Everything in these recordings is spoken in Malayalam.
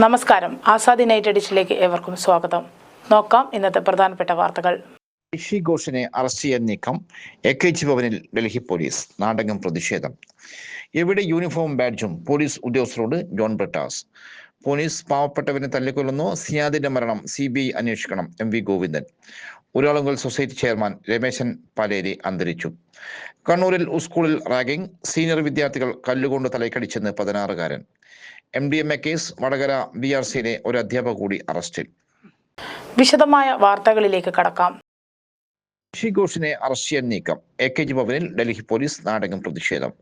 നമസ്കാരം. ആസാദി നൈറ്റ് എഡിഷനിലേക്ക് ഏവർക്കും സ്വാഗതം. നോക്കാം ഇന്നത്തെ പ്രധാനപ്പെട്ട വാർത്തകൾ. ഐഷി ഘോഷിനെ അറസ്റ്റ് ചെയ്യാൻ നീക്കം. AKG ഭവനിൽ ഡൽഹി പോലീസ്. നാടെങ്ങും പ്രതിഷേധം. എവിടെ യൂണിഫോം ബാഡ്ജും? പോലീസ് ഉദ്യോഗസ്ഥരോട് ജോൺ ബ്രിട്ടാസ്. പോലീസ് പാവപ്പെട്ടവനെ തല്ലിക്കൊല്ലുന്നു. സിയാദിന്റെ മരണം CBI അന്വേഷിക്കണം. MV Govindan. Uralungal society chairman Ramesan Paleri അന്തരിച്ചു. കണ്ണൂരിൽ സ്കൂളിൽ റാഗിംഗ്. സീനിയർ വിദ്യാർത്ഥികൾ കല്ലുകൊണ്ട് തലയ്ക്കടിച്ചെന്ന് 16-കാരൻ. MDMA case. വടകര BRCയിലെ ഒരു അധ്യാപക കൂടി അറസ്റ്റിൽ. വിശദമായ വാർത്തകളിലേക്ക് കടക്കാം. ഐഷി ഘോഷിനെ അറസ്റ്റ് ചെയ്യാൻ നീക്കം. AKG ഭവനിൽ ഡൽഹി പോലീസ്. നാടെങ്ങും പ്രതിഷേധം.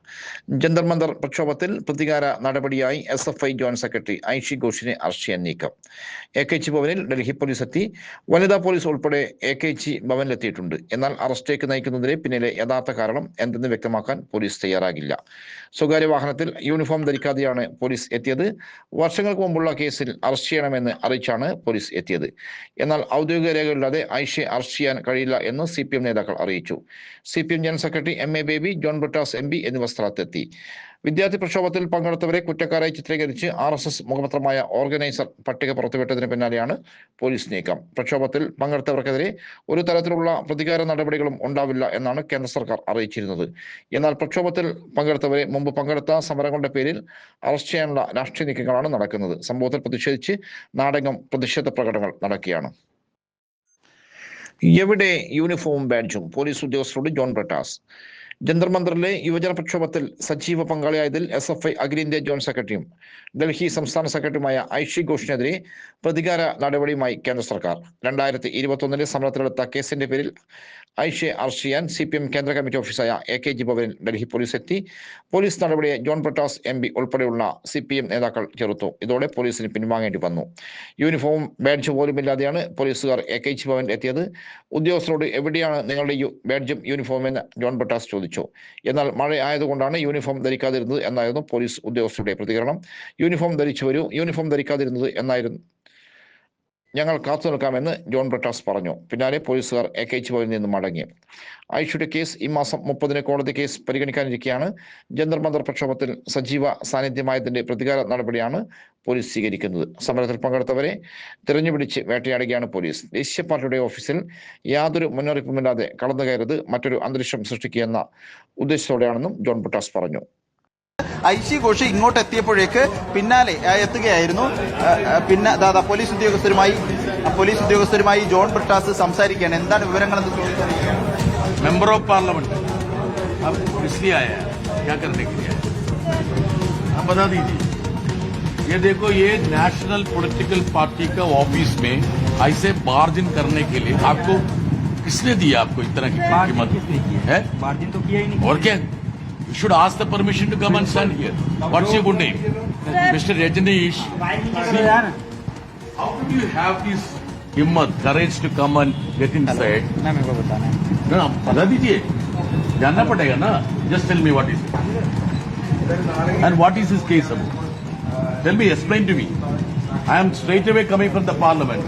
ജന്തർ മന്ദർ പ്രക്ഷോഭത്തിൽ പ്രതികാര നടപടിയായി SFI ജോയിന്റ് സെക്രട്ടറി ഐഷി ഘോഷിനെ അറസ്റ്റ് ചെയ്യാൻ നീക്കം. AKG ഭവനിൽ ഡൽഹി പോലീസ് എത്തി. വനിതാ പോലീസ് ഉൾപ്പെടെ AKG ഭവനിലെത്തിയിട്ടുണ്ട്. എന്നാൽ അറസ്റ്റിലേക്ക് നയിക്കുന്നതിന് പിന്നിലെ യഥാർത്ഥ കാരണം എന്തെന്ന് വ്യക്തമാക്കാൻ പോലീസ് തയ്യാറാകില്ല. സ്വകാര്യ വാഹനത്തിൽ യൂണിഫോം ധരിക്കാതെയാണ് പോലീസ് എത്തിയത്. വർഷങ്ങൾക്ക് മുമ്പുള്ള കേസിൽ അറസ്റ്റ് ചെയ്യണമെന്ന് അറിയിച്ചാണ് പോലീസ് എത്തിയത്. എന്നാൽ ഔദ്യോഗിക രേഖകളില്ലാതെ ഐഷയെ അറസ്റ്റ് ചെയ്യാൻ കഴിയില്ല എന്ന് CPM നേതാക്കൾ അറിയിച്ചു. CPM general secretary MA baby, John Brittas MP എന്നിവർ സ്ഥലത്തെത്തി. വിദ്യാർത്ഥി പ്രക്ഷോഭത്തിൽ പങ്കെടുത്തവരെ കുറ്റക്കാരായി ചിത്രീകരിച്ച് RSS മുഖപത്രമായ ഓർഗനൈസർ പട്ടിക പുറത്തുവിട്ടതിന് പിന്നാലെയാണ് പോലീസ് നീക്കം. പ്രക്ഷോഭത്തിൽ പങ്കെടുത്തവർക്കെതിരെ ഒരു തരത്തിലുള്ള പ്രതികാര നടപടികളും ഉണ്ടാവില്ല എന്നാണ് കേന്ദ്ര സർക്കാർ അറിയിച്ചിരുന്നത്. എന്നാൽ പ്രക്ഷോഭത്തിൽ പങ്കെടുത്തവരെ മുമ്പ് പങ്കെടുത്ത സമരങ്ങളുടെ പേരിൽ അറസ്റ്റ് ചെയ്യാനുള്ള രാഷ്ട്രീയ നീക്കങ്ങളാണ് നടക്കുന്നത്. സംഭവത്തിൽ പ്രതിഷേധിച്ച് നാടെങ്ങും പ്രതിഷേധ പ്രകടനങ്ങൾ നടക്കുകയാണ്. എവിടെ യൂണിഫോം ബാഡ്ജും? പോലീസ് ഉദ്യോഗസ്ഥരോട് ജോൺ ബ്രിട്ടാസ്. ജന്തർ മന്ദറിലെ യുവജന പ്രക്ഷോഭത്തിൽ സജീവ പങ്കാളിയായതിൽ SFI അഖിലേന്ത്യാ ജോയിന്റ് സെക്രട്ടറിയും ഡൽഹി സംസ്ഥാന സെക്രട്ടറിയുമായ ഐഷി ഘോഷിനെതിരെ പ്രതികാര നടപടിയുമായി കേന്ദ്ര സർക്കാർ. 2021 സമരത്തിലെടുത്ത കേസിന്റെ പേരിൽ ഐഷയെ അറസ്റ്റ് ചെയ്യാൻ CPM കേന്ദ്ര കമ്മിറ്റി ഓഫീസായ AKG ഭവനിൽ ഡൽഹി പോലീസ് എത്തി. പോലീസ് നടപടിയെ ജോൺ ബ്രിട്ടാസ് MP ഉൾപ്പെടെയുള്ള CPM നേതാക്കൾ ചെറുത്തു. ഇതോടെ പോലീസിന് പിൻവാങ്ങേണ്ടി വന്നു. യൂണിഫോം ബാഡ്ജ് പോലുമില്ലാതെയാണ് പോലീസുകാർ AKG ഭവനിൽ എത്തിയത്. ഉദ്യോഗസ്ഥരോട് എവിടെയാണ് നിങ്ങളുടെ ബാഡ്ജും യൂണിഫോം എന്ന് ജോൺ ബ്രിട്ടാസ് ചോദിച്ചു. എന്നാൽ മഴ ആയതുകൊണ്ടാണ് യൂണിഫോം ധരിക്കാതിരുന്നത് എന്നായിരുന്നു പോലീസ് ഉദ്യോഗസ്ഥരുടെ പ്രതികരണം. യൂണിഫോം ധരിച്ചു വരൂ, യൂണിഫോം ധരിക്കാതിരുന്നത് എന്നായിരുന്നു ഞങ്ങൾ കാത്തു നിൽക്കാമെന്ന് ജോൺ ബ്രിട്ടാസ് പറഞ്ഞു. പിന്നാലെ പോലീസുകാർ AKG ഭവനിൽ നിന്ന് മടങ്ങി. ഐഷയുടെ കേസ് ഈ മാസം 30 കോടതി കേസ് പരിഗണിക്കാനിരിക്കെയാണ് ജന്തർ മന്ദർ പ്രക്ഷോഭത്തിൽ സജീവ സാന്നിധ്യമായതിന്റെ പ്രതികാര നടപടിയാണ് പോലീസ് സ്വീകരിക്കുന്നത്. സമരത്തിൽ പങ്കെടുത്തവരെ തിരഞ്ഞുപിടിച്ച് വേട്ടയാടുകയാണ് പോലീസ്. ദേശീയ പാർട്ടിയുടെ ഓഫീസിൽ യാതൊരു മുന്നറിയിപ്പുമില്ലാതെ കടന്നു കയറരുത്, മറ്റൊരു അന്തരീക്ഷം സൃഷ്ടിക്കുകയെന്ന ഉദ്ദേശത്തോടെയാണെന്നും ജോൺ ബ്രിട്ടാസ് പറഞ്ഞു. ഐഷി ഘോഷ് ഇങ്ങോട്ട് എത്തിയപ്പോഴേക്ക് പിന്നാലെ എത്തുകയായിരുന്നു. പിന്നെ പോലീസ് ഉദ്യോഗസ്ഥരുമായി ജോൺ ബ്രിട്ടാസ് സംസാരിക്കുകയാണ്. എന്താണ് വിവരങ്ങളെന്ന് ചോദിച്ചാൽ मेंबर ऑफ पार्लियामेंट अब इसलिए आया है, क्या करने के लिए? आप बता दीजिए. ये देखो, ये नेशनल पॉलिटिकल पार्टी का ऑफिस में ऐसे बार्जिन करने के लिए आपको किसने दिया? आपको इस तरह की कीमत है? बार्जिन तो किया ही नहीं. और क्या? You should ask the permission to come and stand here. What's your good name? Mr. Rajneesh. How do you have this हिम्मत, courage to come and get inside? मैं मेरे को बताना है. ना बता दीजिए, जानना पड़ेगा ना. Just tell me what is it. And what is his case about? Tell me, explain to me. I am straight away coming from the parliament.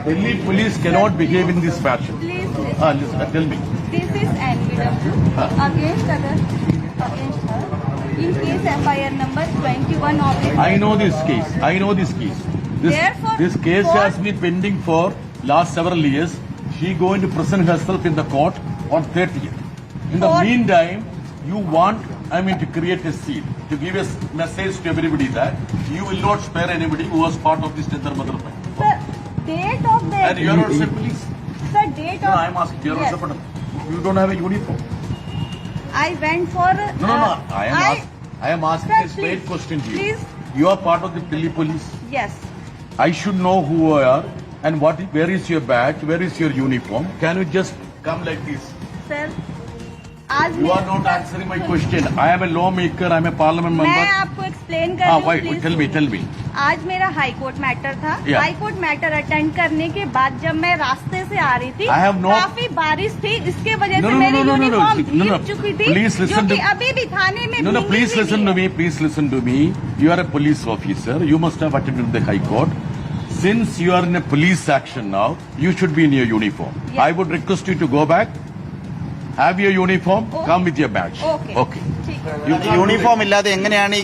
Delhi police cannot behave in this fashion. Please Listen, tell me. This is NBW against her in case FIR number 21 of it. I know this case. Therefore, This case has been pending for last several years. She going to present herself in the court on 30th. In the meantime, you want, to create a scene, to give a message to everybody that you will not spare anybody who was part of this Jantar Mantar fight. Sir, date of the. And you are also police. Sir, date No, of. I am asking. You are Yes. also police. You don't have a uniform. I went for. No. I am asking Sir, a straight please, question to you. please. You are part of the Delhi police. Yes. I should know who you are and where is your badge, where is your uniform. Can you just come like this? Sir, आज You are not answering my question. I am a lawmaker, I am a parliament member. मैं आपको एक्सप्लेन कर रही हूँ. Why? please. Tell me. आज मेरा हाई कोर्ट मैटर था. Yeah. High court matter attend करने के बाद जब मैं रास्ते से आ रही थी, I have no- काफी बारिश थी, इसके वजह No, से no, मेरी no, no, no, no. Uniform No, no. भीग चुकी थी. Please listen जो कि to- अभी भी थाने में No, भीगी please हुई listen है. to me. Please listen to me. You are a police officer. You must have attended the High Court. Since you are in a police action now, you should be in your uniform. Yes. I would request you to go back. Have your uniform. Okay. Come with your badge. Okay. Okay. ठीक है. യൂണിഫോം ഇല്ലാതെ എങ്ങനെയാണ്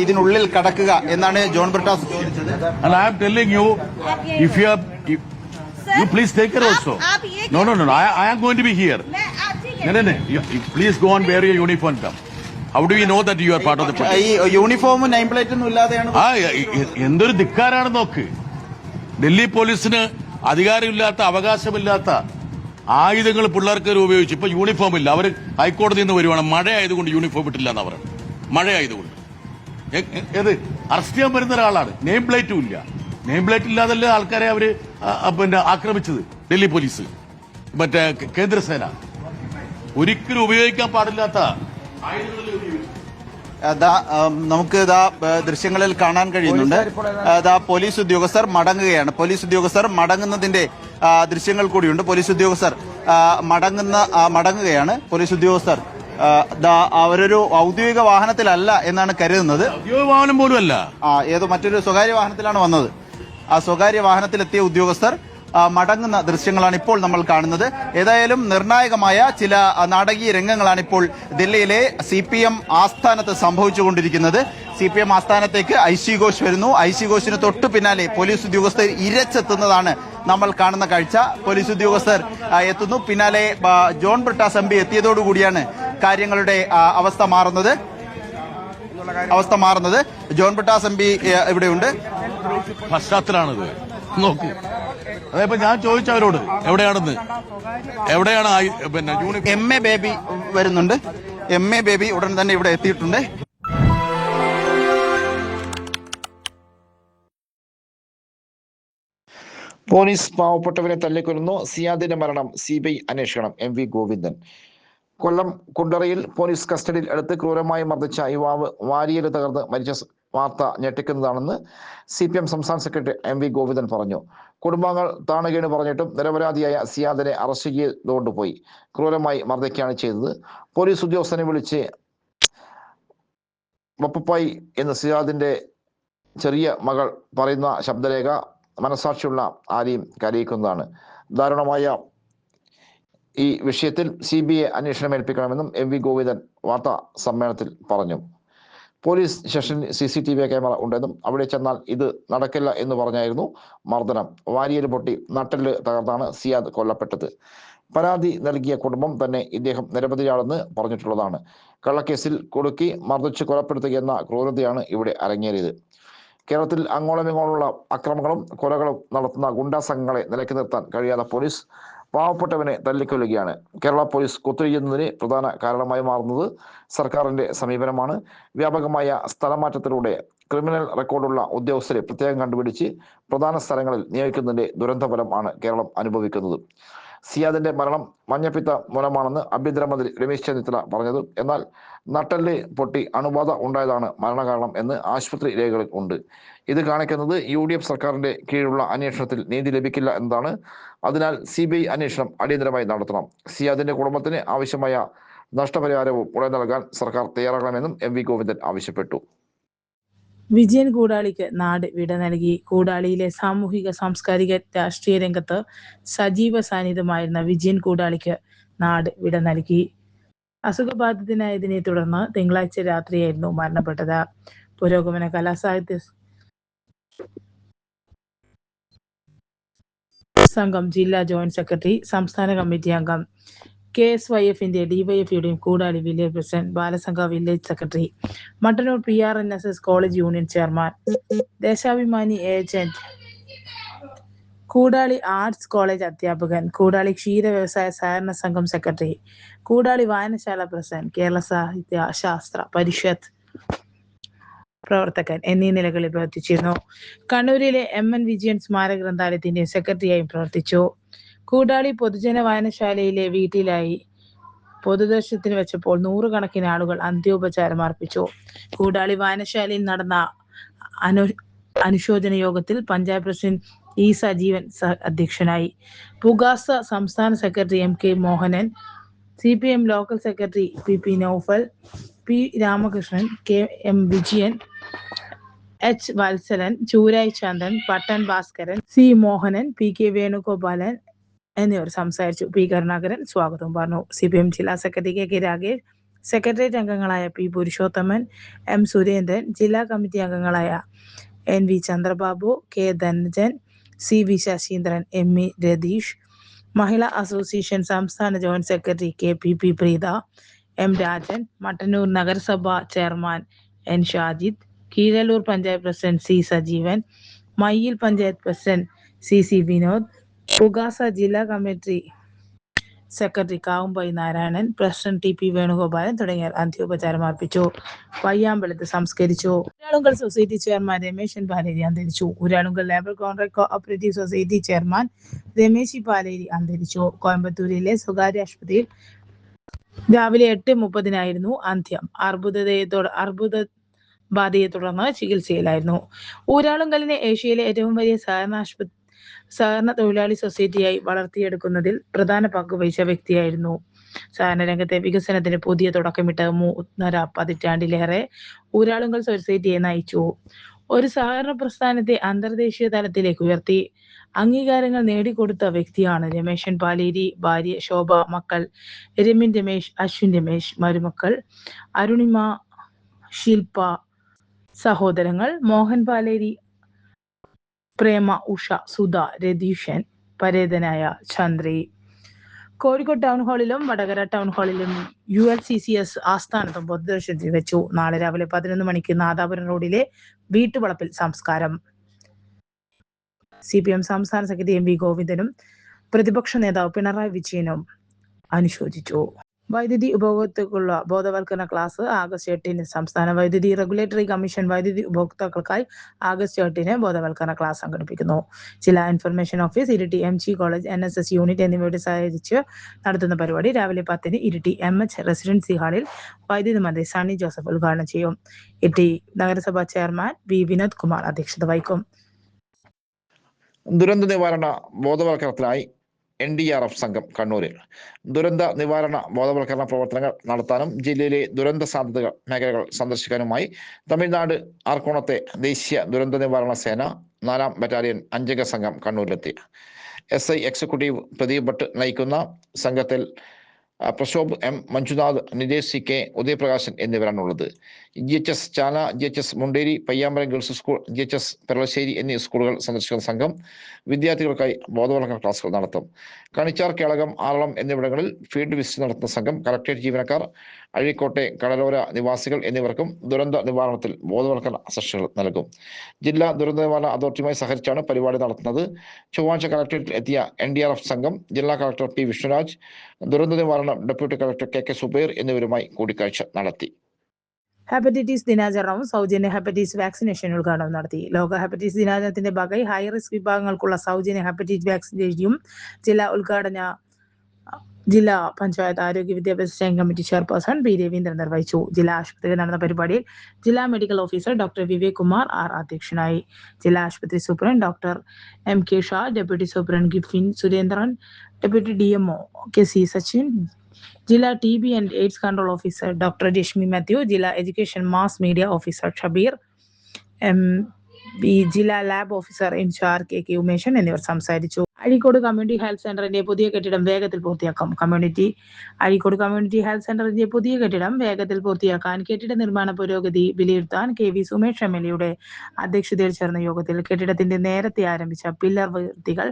ഇതിനുള്ളിൽ കടക്കുക എന്നാണ് ജോൺ ബ്രിട്ടാസ് ചോദിച്ചത്. And I am telling you, if you are, Sir, you please take care also. आप ये No. I am going to be here. मैं ठीक है. No. You please go and wear your uniform. Come. How do we know that you are part of the police? ഈ യൂണിഫോമും നെയിം പ്ലേറ്റ് ഒന്നും ഇല്ലാതെയാണ് എന്തൊരു ധിക്കാരാണ് നോക്ക്. ഡൽഹി പോലീസിന് അധികാരമില്ലാത്ത അവകാശമില്ലാത്ത ആയുധങ്ങൾ പിള്ളേർക്ക് ഉപയോഗിച്ചു. ഇപ്പൊ യൂണിഫോം ഇല്ല. അവർ ഹൈക്കോടതിയിൽ നിന്ന് വരുവാണ്. മഴ ആയതുകൊണ്ട് യൂണിഫോം ഇട്ടില്ല എന്ന് പറയുന്നത്. മഴ ആയതുകൊണ്ട് ഏത് അറസ്റ്റ് ചെയ്യാൻ വരുന്ന ഒരാളാണ്. നെയിം പ്ലേറ്റും ഇല്ല. നെയിം പ്ലേറ്റ് ഇല്ലാതല്ലേ ആൾക്കാരെ അവര് ആക്രമിച്ചത് ഡൽഹി പോലീസ്, മറ്റേ കേന്ദ്രസേന. ഒരിക്കലും ഉപയോഗിക്കാൻ പാടില്ലാത്ത ആയുധങ്ങളിൽ ഉപയോഗിച്ചു. നമുക്ക് ദൃശ്യങ്ങളിൽ കാണാൻ കഴിയുന്നുണ്ട്. പോലീസ് ഉദ്യോഗസ്ഥർ മടങ്ങുകയാണ്. പോലീസ് ഉദ്യോഗസ്ഥർ മടങ്ങുന്നതിന്റെ ദൃശ്യങ്ങൾ കൂടിയുണ്ട്. പോലീസ് ഉദ്യോഗസ്ഥർ മടങ്ങുകയാണ്. പോലീസ് ഉദ്യോഗസ്ഥർ അവരൊരു ഔദ്യോഗിക വാഹനത്തിലല്ല എന്നാണ് കരുതുന്നത്. ഔദ്യോഗിക വാഹനം പോലും അല്ല, ഏതോ മറ്റൊരു സ്വകാര്യ വാഹനത്തിലാണ് വന്നത്. ആ സ്വകാര്യ വാഹനത്തിലെത്തിയ ഉദ്യോഗസ്ഥർ മടങ്ങുന്ന ദൃശ്യങ്ങളാണ് ഇപ്പോൾ നമ്മൾ കാണുന്നത്. ഏതായാലും നിർണായകമായ ചില നാടകീയ രംഗങ്ങളാണ് ഇപ്പോൾ ദില്ലിയിലെ CPM ആസ്ഥാനത്ത് സംഭവിച്ചുകൊണ്ടിരിക്കുന്നത്. CPM ആസ്ഥാനത്തേക്ക് ഐഷി ഘോഷ് വരുന്നു. ഐഷി ഘോഷിന് തൊട്ടു പിന്നാലെ പോലീസ് ഉദ്യോഗസ്ഥർ ഇരച്ചെത്തുന്നതാണ് നമ്മൾ കാണുന്ന കാഴ്ച. പോലീസ് ഉദ്യോഗസ്ഥർ എത്തുന്നു. പിന്നാലെ ജോൺ ബ്രിട്ടാസ് MP എത്തിയതോടുകൂടിയാണ് കാര്യങ്ങളുടെ അവസ്ഥ മാറുന്നത്. ജോൺ ബ്രിട്ടാസ് MP ഇവിടെയുണ്ട്. പശ്ചാത്തലാണിത് നോക്കൂ. അതേപ്പോ ഞാൻ ചോദിച്ചവരോട് എവിടെയാണ് പിന്നെ MA ബേബി വരുന്നുണ്ട്. MA ബേബി ഉടൻ തന്നെ ഇവിടെ എത്തിയിട്ടുണ്ട്. പോലീസ് പാവപ്പെട്ടവരെ തല്ലിക്കൊല്ലുന്നു. സിയാദിന്റെ മരണം CBI അന്വേഷിക്കണം. MV ഗോവിന്ദൻ. കൊല്ലം കുണ്ടറയിൽ പോലീസ് കസ്റ്റഡിയിൽ എടുത്ത് ക്രൂരമായി മർദ്ദിച്ച യുവാവ് വാരിയല് തകർന്ന് മരിച്ച വാർത്ത ഞെട്ടിക്കുന്നതാണെന്ന് CPM സംസ്ഥാന സെക്രട്ടറി MV ഗോവിന്ദൻ പറഞ്ഞു. കുടുംബാംഗങ്ങൾ താണുകേണ് പറഞ്ഞിട്ടും നിരപരാധിയായ സിയാദിനെ അറസ്റ്റ് ചെയ്തുകൊണ്ടുപോയി ക്രൂരമായി മർദ്ദിക്കുകയാണ് ചെയ്തത്. പോലീസ് ഉദ്യോഗസ്ഥനെ വിളിച്ച് വപ്പപ്പായി എന്ന് സിയാദിന്റെ ചെറിയ മകൾ പറയുന്ന ശബ്ദരേഖ മനസാക്ഷിയുള്ള ആരെയും കരയിക്കുന്നതാണ്. ദാരുണമായ ഈ വിഷയത്തിൽ CBI അന്വേഷണം ഏൽപ്പിക്കണമെന്നും MV ഗോവിന്ദൻ വാർത്താ സമ്മേളനത്തിൽ പറഞ്ഞു. പോലീസ് സ്റ്റേഷനിൽ CCTV ക്യാമറ ഉണ്ടെന്നും അവിടെ ചെന്നാൽ ഇത് നടക്കില്ല എന്ന് പറഞ്ഞായിരുന്നു മർദ്ദനം. വാരിയല് പൊട്ടി നട്ടെല്ല് തകർത്താണ് സിയാദ് കൊല്ലപ്പെട്ടത്. പരാതി നൽകിയ കുടുംബം തന്നെ ഇദ്ദേഹം നിരപരാധിയാണെന്ന് പറഞ്ഞിട്ടുള്ളതാണ്. കള്ളക്കേസിൽ കുടുക്കി മർദ്ദിച്ച് കൊലപ്പെടുത്തുകയെന്ന ക്രൂരതയാണ് ഇവിടെ അരങ്ങേറിയത്. കേരളത്തിൽ അങ്ങോളമിങ്ങോളുള്ള അക്രമങ്ങളും കൊലകളും നടത്തുന്ന ഗുണ്ടാ സംഘങ്ങളെ നിലയ്ക്ക് നിർത്താൻ കഴിയാതെ പോലീസ് പാവപ്പെട്ടവനെ തല്ലിക്കൊല്ലുകയാണ്. കേരള പോലീസ് കുത്തിരിയുന്നതിന് പ്രധാന കാരണമായി മാറുന്നത് സർക്കാരിന്റെ സമീപനമാണ്. വ്യാപകമായ സ്ഥലമാറ്റത്തിലൂടെ ക്രിമിനൽ റെക്കോർഡുള്ള ഉദ്യോഗസ്ഥരെ പ്രത്യേകം കണ്ടുപിടിച്ച് പ്രധാന സ്ഥലങ്ങളിൽ നിയോഗിക്കുന്നതിന്റെ ദുരന്തഫലം ആണ് കേരളം അനുഭവിക്കുന്നത്. സിയാദിന്റെ മരണം മഞ്ഞപ്പിത്ത മൂലമാണെന്ന് ആഭ്യന്തരമന്ത്രി രമേശ് ചെന്നിത്തല പറഞ്ഞത്. എന്നാൽ നട്ടെല്ല് പൊട്ടി അണുബാധ ഉണ്ടായതാണ് മരണകാരണം എന്ന് ആശുപത്രി രേഖകളിൽ ഉണ്ട്. ഇത് കാണിക്കുന്നത് UDF സർക്കാരിന്റെ കീഴിലുള്ള അന്വേഷണത്തിൽ നീതി ലഭിക്കില്ല എന്നതാണ്. അതിനാൽ CBI അന്വേഷണം അടിയന്തരമായി നടത്തണം. സിയാദിന്റെ കുടുംബത്തിന് ആവശ്യമായ നഷ്ടപരിഹാരവും ഉടൻ നൽകാൻ സർക്കാർ തയ്യാറാകണമെന്നും MV ഗോവിന്ദൻ ആവശ്യപ്പെട്ടു. വിജയൻ കൂടാളിക്ക് നാട് വിട നൽകി. കൂടാളിയിലെ സാമൂഹിക സാംസ്കാരിക രാഷ്ട്രീയ രംഗത്ത് സജീവ സാന്നിധ്യമായിരുന്ന വിജയൻ കൂടാളിക്ക് നാട് വിട നൽകി. അസുഖബാധിതനായതിനെ തുടർന്ന് തിങ്കളാഴ്ച രാത്രിയായിരുന്നു മരണപ്പെട്ടത്. പുരോഗമന കലാസാഹിത്യ സംഘം ജില്ലാ ജോയിന്റ് സെക്രട്ടറി, സംസ്ഥാന കമ്മിറ്റി അംഗം, KSYF-ന്റെ DYF-യുടെയും Koodali village president, Balasangha village secretary, Mattannur PRNSS college union chairman, Deshabhimani agent, Koodali arts college അധ്യാപകൻ, കൂടാളി ക്ഷീര വ്യവസായ സഹകരണ സംഘം സെക്രട്ടറി, കൂടാളി വായനശാല പ്രസിഡന്റ്, കേരള സാഹിത്യ ശാസ്ത്ര പരിഷത്ത് പ്രവർത്തകൻ എന്നീ നിലകളിൽ പ്രവർത്തിച്ചിരുന്നു. കണ്ണൂരിലെ MN വിജയൻ സ്മാരക ഗ്രന്ഥാലയത്തിന്റെ സെക്രട്ടറിയായും പ്രവർത്തിച്ചു. കൂടാളി പൊതുജന വായനശാലയിലെ വീട്ടിലായി പൊതുദർശനത്തിന് വെച്ചപ്പോൾ 100 കണക്കിന് ആളുകൾ അന്ത്യോപചാരം അർപ്പിച്ചു. കൂടാളി വായനശാലയിൽ നടന്ന അനുശോചന യോഗത്തിൽ പഞ്ചായത്ത് പ്രസിഡന്റ് E സജീവൻ അധ്യക്ഷനായി. പുഗാസ സംസ്ഥാന secretary MK Mohanan, CPM local secretary PP Noufal, P Ramakrishnan, KM Vijayan, H Valsalan, Choorayi Chandan, Pattan Bhaskaran, C Mohanan, PK Venugopalan, എന്നിവർ സംസാരിച്ചു. പി കരുണാകരൻ സ്വാഗതം പറഞ്ഞു. CPM ജില്ലാ സെക്രട്ടറി KK രാഗേഷ്, സെക്രട്ടേറിയറ്റ് അംഗങ്ങളായ P പുരുഷോത്തമൻ, M സുരേന്ദ്രൻ, ജില്ലാ കമ്മിറ്റി അംഗങ്ങളായ NV Chandrababu, K Dhanajan, CV Sasheendran, ME Ratheesh, Mahila association സംസ്ഥാന joint secretary KPP Preetha, M Rajan, Mattannur നഗരസഭ chairman N Shajid, Keezhallur panchayat president C Sajeevan, Mayyil panchayat president CC Vinod, Pukasa ജില്ലാ committee secretary Kavumpai Narayanan, president TP Venugopalan തുടങ്ങിയവർ അന്ത്യോപചാരം അർപ്പിച്ചു. പയ്യാമ്പലത്ത് സംസ്കരിച്ചു. ഊരാളുങ്കൽ സൊസൈറ്റി ചെയർമാൻ രമേശൻ പാലേരി അന്തരിച്ചു. Uralungal labour contract cooperative society chairman രമേശി പാലേരി അന്തരിച്ചു. കോയമ്പത്തൂരിലെ സ്വകാര്യ ആശുപത്രിയിൽ രാവിലെ 8:30 അന്ത്യം. അർബുദ ബാധയെ തുടർന്ന് ചികിത്സയിലായിരുന്നു. ഊരാളുങ്കലിനെ ഏഷ്യയിലെ ഏറ്റവും വലിയ സഹകരണ തൊഴിലാളി സൊസൈറ്റിയായി വളർത്തിയെടുക്കുന്നതിൽ പ്രധാന പങ്ക് വഹിച്ച വ്യക്തിയായിരുന്നു. സഹകരണ രംഗത്തെ വികസനത്തിന് പുതിയ തുടക്കമിട്ട 3.5 പതിറ്റാണ്ടിലേറെ ഊരാളുങ്കൽ സൊസൈറ്റിയെ നയിച്ചു. ഒരു സഹകരണ പ്രസ്ഥാനത്തെ അന്തർദേശീയ തലത്തിലേക്ക് ഉയർത്തി അംഗീകാരങ്ങൾ നേടിക്കൊടുത്ത വ്യക്തിയാണ് രമേശൻ പാലേരി. ഭാര്യ ശോഭ, മക്കൾ രമ്യൻ രമേശ്, അശ്വിൻ രമേശ്, മരുമക്കൾ അരുണിമ, ശില്പ, സഹോദരങ്ങൾ മോഹൻ പാലേരി, പ്രേമ, ഉഷ, സുധ, രതീഷൻ, പരേതനായ ചന്ദ്രി. കോഴിക്കോട് ടൗൺ ഹാളിലും വടകര ടൗൺ ഹാളിലും ULCCS ആസ്ഥാനത്തും പൊതുദർശനത്തിൽ വെച്ചു. നാളെ രാവിലെ 11 മണിക്ക് നാദാപുരം റോഡിലെ വീട്ടുവളപ്പിൽ സംസ്കാരം. CPM സംസ്ഥാന സെക്രട്ടറി MV ഗോവിന്ദനും പ്രതിപക്ഷ നേതാവ് പിണറായി വിജയനും അനുശോചിച്ചു. വൈദ്യുതി ഉപഭോക്താക്കൾക്കുള്ള ബോധവൽക്കരണ ക്ലാസ് ആഗസ്റ്റ് 8 സംസ്ഥാന വൈദ്യുതി റെഗുലേറ്ററി കമ്മീഷൻ വൈദ്യുതി ഉപഭോക്താക്കൾക്കായി ആഗസ്റ്റ് 8 ബോധവൽക്കരണ ക്ലാസ് സംഘടിപ്പിക്കുന്നു. ജില്ലാ information office, Iritty MG college, NSS unit എന്നിവയോട് സഹകരിച്ച് നടത്തുന്ന പരിപാടി രാവിലെ 10 ഇരിട്ടി MH റെസിഡൻസി ഹാളിൽ വൈദ്യുതി മന്ത്രി സണ്ണി ജോസഫ് ഉദ്ഘാടനം ചെയ്യും. ഇരിട്ടി നഗരസഭാ ചെയർമാൻ V വിനോദ് കുമാർ അധ്യക്ഷത വഹിക്കും. ദുരന്ത നിവാരണ ബോധവൽക്കരണത്തിനായി NDRF സംഘം കണ്ണൂരിൽ. ദുരന്ത നിവാരണ ബോധവൽക്കരണ പ്രവർത്തനങ്ങൾ നടത്താനും ജില്ലയിലെ ദുരന്ത സാധ്യത മേഖലകൾ സന്ദർശിക്കാനുമായി തമിഴ്നാട് ആർക്കോണത്തെ ദേശീയ ദുരന്ത നിവാരണ സേന 4ാം ബറ്റാലിയൻ 5 സംഘം കണ്ണൂരിലെത്തി. SI എക്സിക്യൂട്ടീവ് പ്രദീപ് ഭട്ട് നയിക്കുന്ന സംഘത്തിൽ Prashobh M, Manjunath, Nitesh CK, Udayaprakashan എന്നിവരാണുള്ളത്. GHS ചാല, GHS Munderi, Payyambalam girls school, GHS Peralassery എന്നീ സ്കൂളുകൾ സന്ദർശിക്കുന്ന സംഘം വിദ്യാർത്ഥികൾക്കായി ബോധവൽക്കരണ ക്ലാസുകൾ നടത്തും. കണിച്ചാർ, കേളകം, ആറളം എന്നിവിടങ്ങളിൽ ഫീൽഡ് വിസിറ്റ് നടത്തുന്ന സംഘം കളക്ടറേറ്റ് ജീവനക്കാർ, അഴീക്കോട്ടെ കടലോര നിവാസികൾ എന്നിവർക്കും ദുരന്ത നിവാരണത്തിൽ ബോധവൽക്കരണ സെഷനുകൾ നൽകും. ജില്ലാ ദുരന്ത നിവാരണ അതോറിറ്റിയുമായി സഹകരിച്ചാണ് പരിപാടി നടത്തുന്നത്. ചൊവ്വാഴ്ച കളക്ടറേറ്റിൽ എത്തിയ NDRF സംഘം ജില്ലാ കളക്ടർ P വിഷ്ണുരാജ്, ദുരന്ത നിവാരണ ഡെപ്യൂട്ടി കളക്ടർ KK സുബൈർ എന്നിവരുമായി കൂടിക്കാഴ്ച നടത്തി. ഹെപ്പറ്റൈറ്റിസ് ദിനാചരണവും സൗജന്യ ഹെപ്പറ്റൈറ്റിസ് വാക്സിനേഷൻ ഉദ്ഘാടനം നടത്തി. ലോക ഹെപ്പറ്റൈറ്റിസ് ദിനാചരണത്തിന്റെ ഭാഗമായി ഹൈ റിസ്ക് വിഭാഗങ്ങൾക്കുള്ള സൗജന്യ ഹെപ്പറ്റൈറ്റിസ് വാക്സിനേഷനും ജില്ലാ പഞ്ചായത്ത് ആരോഗ്യ വിദ്യാഭ്യാസ standing committee chairperson P Raveendran നിർവഹിച്ചു. ജില്ലാ ആശുപത്രിയിൽ നടന്ന പരിപാടിയിൽ ജില്ലാ medical officer doctor Vivek Kumar R അധ്യക്ഷനായി. ജില്ലാ ആശുപത്രി superintendent doctor MK Shah, deputy superintendent Giffin Surendran, deputy DMO KC Sachin, ജില്ലാ TB and AIDS control officer doctor Reshmi Mathew, ജില്ലാ education mass media officer Shabeer MB, ജില്ലാ lab officer in charge KK Umeshan എന്നിവർ സംസാരിച്ചു. അഴീക്കോട് കമ്മ്യൂണിറ്റി ഹെൽത്ത് സെന്ററിന്റെ പുതിയ കെട്ടിടം വേഗത്തിൽ പൂർത്തിയാക്കും. അഴീക്കോട് കമ്മ്യൂണിറ്റി ഹെൽത്ത് സെന്ററിന്റെ പുതിയ കെട്ടിടം വേഗത്തിൽ പൂർത്തിയാക്കാൻ കെട്ടിട നിർമ്മാണ പുരോഗതി വിലയിരുത്താൻ KV സുമേഷ് MLA അധ്യക്ഷതയിൽ ചേർന്ന യോഗത്തിൽ കെട്ടിടത്തിന്റെ നേരത്തെ ആരംഭിച്ച പില്ലർ വൃത്തികൾ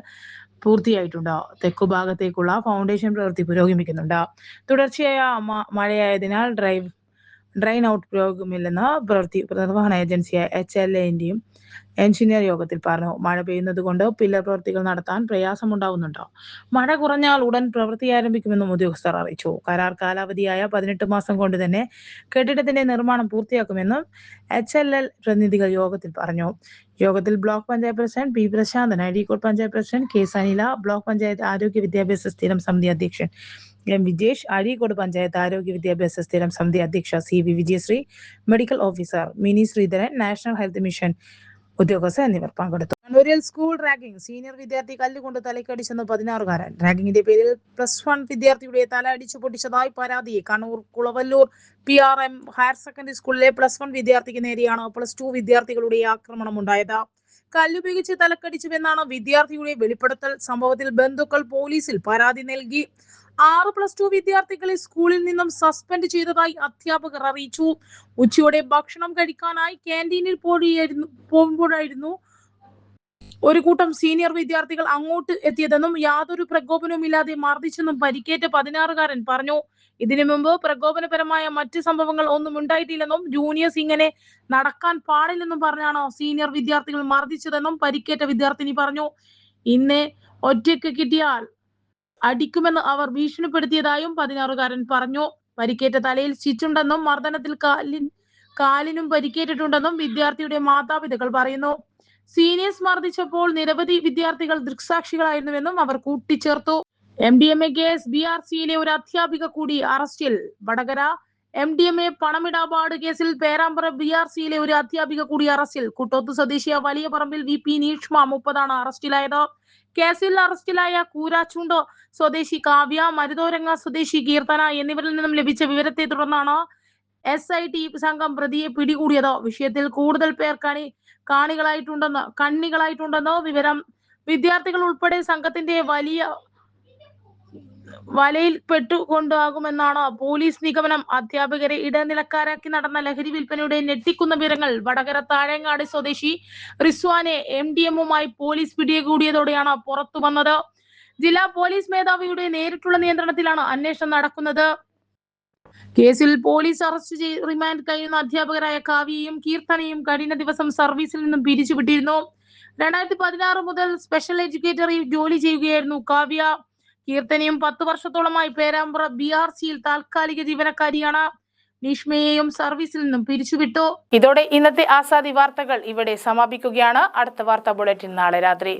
പൂർത്തിയായിട്ടുണ്ട്. തെക്കുഭാഗത്തേക്കുള്ള ഫൗണ്ടേഷൻ പ്രവൃത്തി പുരോഗമിക്കുന്നുണ്ട്. തുടർച്ചയായ മഴയായതിനാൽ ഡ്രൈൻ ഔട്ട് പുരോഗമില്ലെന്ന് പ്രവൃത്തി നിർവഹണ ഏജൻസിയായ HLAന്റെയും എഞ്ചിനീയർ യോഗത്തിൽ പറഞ്ഞു. മഴ പെയ്യുന്നത് കൊണ്ട് പില്ലർ പ്രവൃത്തികൾ നടത്താൻ പ്രയാസമുണ്ടാവുന്നുണ്ട്. മഴ കുറഞ്ഞാൽ ഉടൻ പ്രവൃത്തി ആരംഭിക്കുമെന്നും ഉദ്യോഗസ്ഥർ അറിയിച്ചു. കരാർ കാലാവധിയായ 18 മാസം കൊണ്ട് തന്നെ കെട്ടിടത്തിന്റെ നിർമ്മാണം പൂർത്തിയാക്കുമെന്നും HLL പ്രതിനിധികൾ യോഗത്തിൽ പറഞ്ഞു. യോഗത്തിൽ block panchayat president P Prasanthan, Azhikode panchayat president K Sanila, block panchayat ആരോഗ്യ വിദ്യാഭ്യാസ സ്ഥിരം സമിതി അധ്യക്ഷൻ M വിജേഷ്, അഴീക്കോട് പഞ്ചായത്ത് ആരോഗ്യ വിദ്യാഭ്യാസ സ്ഥിരം സമിതി അധ്യക്ഷ CV Vijayasree, medical officer Mini Sreedharan, national health mission ഉദ്യോഗസ്ഥർ എന്നിവർ പങ്കെടുത്തു. കണ്ണൂരിൽ സ്കൂൾ റാഗിംഗ്. സീനിയർ വിദ്യാർത്ഥി കല്ലുകൊണ്ട് തലക്കടിച്ചെന്ന് 16-കാരൻ. റാഗിങ്ങിന്റെ പേരിൽ +1 വിദ്യാർത്ഥിയുടെ തല അടിച്ചു പൊട്ടിച്ചതായി പരാതി. കണ്ണൂർ കുളവല്ലൂർ PRM ഹയർ സെക്കൻഡറി സ്കൂളിലെ +1 വിദ്യാർത്ഥിക്ക് നേരെയാണ് +2 വിദ്യാർത്ഥികളുടെ ആക്രമണം ഉണ്ടായത്. കല്ലുപയോഗിച്ച് തലക്കടിച്ചുവെന്നാണ് വിദ്യാർത്ഥിയുടെ വെളിപ്പെടുത്തൽ. സംഭവത്തിൽ ബന്ധുക്കൾ പോലീസിൽ പരാതി നൽകി. 6+2 വിദ്യാർത്ഥികളെ സ്കൂളിൽ നിന്നും സസ്പെൻഡ് ചെയ്തതായി അധ്യാപകർ അറിയിച്ചു. ഉച്ചയോടെ ഭക്ഷണം കഴിക്കാനായി ക്യാൻറ്റീനിൽ പോകുമ്പോഴായിരുന്നു ഒരു കൂട്ടം സീനിയർ വിദ്യാർത്ഥികൾ അങ്ങോട്ട് എത്തിയതെന്നും യാതൊരു പ്രകോപനവുമില്ലാതെ മർദ്ദിച്ചെന്നും പരിക്കേറ്റ 16-കാരൻ പറഞ്ഞു. ഇതിനു മുമ്പ് പ്രകോപനപരമായ മറ്റ് സംഭവങ്ങൾ ഒന്നും ഉണ്ടായിട്ടില്ലെന്നും ജൂനിയേഴ്സ് ഇങ്ങനെ നടക്കാൻ പാടില്ലെന്നും പറഞ്ഞാണ് സീനിയർ വിദ്യാർത്ഥികൾ മർദ്ദിച്ചതെന്നും പരിക്കേറ്റ വിദ്യാർത്ഥിനി പറഞ്ഞു. ഇന്ന് ഒറ്റയ്ക്ക് കിട്ടിയാൽ അടിക്കുമെന്ന് അവർ ഭീഷണിപ്പെടുത്തിയതായും 16-കാരൻ പറഞ്ഞു. പരിക്കേറ്റ തലയിൽ സ്റ്റിച്ചുണ്ടെന്നും മർദ്ദനത്തിൽ കാലിനും പരിക്കേറ്റിട്ടുണ്ടെന്നും വിദ്യാർത്ഥിയുടെ മാതാപിതാക്കൾ പറയുന്നു. സീനിയേഴ്സ് മർദ്ദിച്ചപ്പോൾ നിരവധി വിദ്യാർത്ഥികൾ ദൃക്സാക്ഷികളായിരുന്നുവെന്നും അവർ കൂട്ടിച്ചേർത്തു. MDMA കേസ് BRCയിലെ ഒരു അധ്യാപിക കൂടി അറസ്റ്റിൽ. വടകര MDMA പണമിടപാട് കേസിൽ പേരാമ്പ്ര BRCയിലെ ഒരു അധ്യാപിക കൂടി അറസ്റ്റിൽ. കുട്ടോത്ത് സ്വദേശിയ വലിയ പറമ്പിൽ VP നീഷ്മ 30 അറസ്റ്റിലായത്. കേസിൽ അറസ്റ്റിലായ കൂരാച്ചുണ്ട് സ്വദേശി കാവ്യ, മരുതോരങ്ങ സ്വദേശി കീർത്തന എന്നിവരിൽ നിന്നും ലഭിച്ച വിവരത്തെ തുടർന്നാണ് SIT സംഘം പ്രതിയെ പിടികൂടിയത്. വിഷയത്തിൽ കൂടുതൽ പേർ കണ്ണികളായിട്ടുണ്ടെന്ന് വിവരം. വിദ്യാർത്ഥികൾ ഉൾപ്പെടെ സംഘത്തിന്റെ വലയിൽ പെട്ടുകൊണ്ടാകുമെന്നാണ് പോലീസ് നിഗമനം. അധ്യാപകരെ ഇടനിലക്കാരാക്കി നടന്ന ലഹരി വിൽപ്പനയുടെ ഞെട്ടിക്കുന്ന വിവരങ്ങൾ വടകര താഴങ്ങാട് സ്വദേശി റിസ്വാനെ MDMയുമായി പോലീസ് പിടികൂടിയതോടെയാണ് പുറത്തു വന്നത്. ജില്ലാ പോലീസ് മേധാവിയുടെ നേരിട്ടുള്ള നിയന്ത്രണത്തിലാണ് അന്വേഷണം നടക്കുന്നത്. കേസിൽ പോലീസ് അറസ്റ്റ് ചെയ്ത് റിമാൻഡ് കഴിയുന്ന അധ്യാപകരായ കാവ്യയും കീർത്തനയും കഴിഞ്ഞ ദിവസം സർവീസിൽ നിന്നും പിരിച്ചുവിട്ടിരുന്നു. 2016 മുതൽ സ്പെഷ്യൽ എഡ്യൂക്കേറ്ററിൽ ജോലി ചെയ്യുകയായിരുന്നു കാവ്യ. കീർത്തനയും 10 വർഷത്തോളമായി പേരാമ്പ്ര BRCയിൽ താൽക്കാലിക ജീവനക്കാരിയാണ്. നീഷ്മയെയും സർവീസിൽ നിന്നും പിരിച്ചുവിട്ടു. ഇതോടെ ഇന്നത്തെ ആസാദി വാർത്തകൾ ഇവിടെ സമാപിക്കുകയാണ്. അടുത്ത വാർത്താ ബുള്ളറ്റിൻ നാളെ രാത്രി.